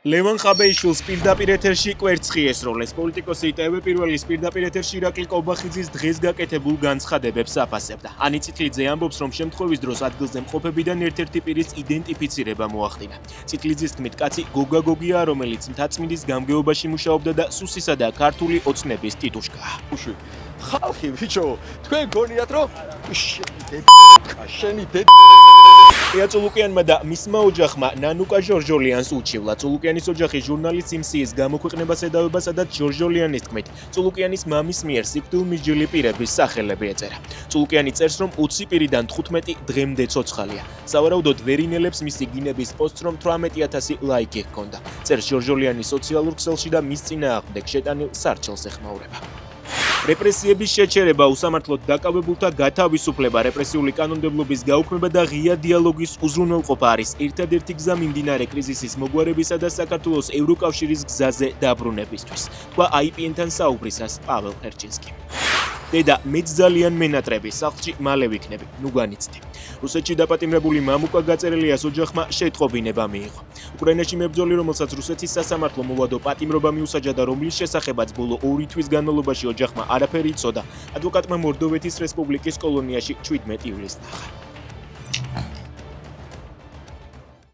ლევან ხაბეიშვილს პირდაპირ ეთერში კვერცხი ესროლეს. პოლიტიკოსი ტევ პირველის პირდაპირ ეთერში ირაკლი კობახიძის დღეს გაკეთებულ განცხადებებს აფასებდა. ანი წითლიძე ამბობს, რომ შემთხვევის დროს ადგილზე მყოფებიდან ერთ-ერთი პირის იდენტიფიცირება მოახდინა. წითლიძის თქმით, კაცი გოგა გოგია, რომელიც მთაწმინდის გამგეობაში მუშაობდა და სუსისა და ქართული ოცნების ტიტუშკაა. ხალხი ბიჭო, თქვენ გონიათ რომ შენი ია წულუკიანმა და მისმა ოჯახმა ნანუკა ჟორჟოლიანს უჩივლა. წულუკიანის ოჯახი ჟურნალის სიმსიის გამოქვეყნებას ედავება, სადაც ჟორჟოლიანის თქმით, წულუკიანის მამის მიერ სიკვდილმისჯილი პირების სახელები ეწერა. წულუკიანი წერს, რომ 20 პირიდან 15 დღემდე ცოცხალია. სავარაუდოდ ვერინელებს მისი გინების პოსტს, რომ 18,000 ლაიკი ჰქონდა. წერს ჟორჟოლიანის სოციალურ ქსელში და მის წინააღმდეგ შეტანილ სარჩელს ეხმაურება. რეპრესიების შეჩერება, უსამართლოდ დაკავებულთა გათავისუფლება, რეპრესიული კანონმდებლობის გაუქმება და ღია დიალოგის უზრუნველყოფა არის ერთადერთი გზა მიმდინარე კრიზისის მოგვარებისა და საქართველოს ევროკავშირის გზაზე დაბრუნებისთვის. თქვა IPN-თან საუბრისას პაվել ხერჩინსკი. დედა, მეც ძალიან მენატრები, სახლში მალე ვიქნები, ნუ განიცდი. რუსეთში დაპატიმრებული მამუკა გაწერელიას ოჯახმა შეტყობინება მიიღო. უკრაინაში მებრძოლი, რომელსაც რუსეთის სასამართლო მოვადო პატიმრობა მიუსაჯა და რომლის შესახებაც ბოლო 2 თვის განმავლობაში ოჯახმა არაფერი იცოდა, ადვოკატმა მორდოვეთის რესპუბლიკის კოლონიაში 17 ივლისს ნახა.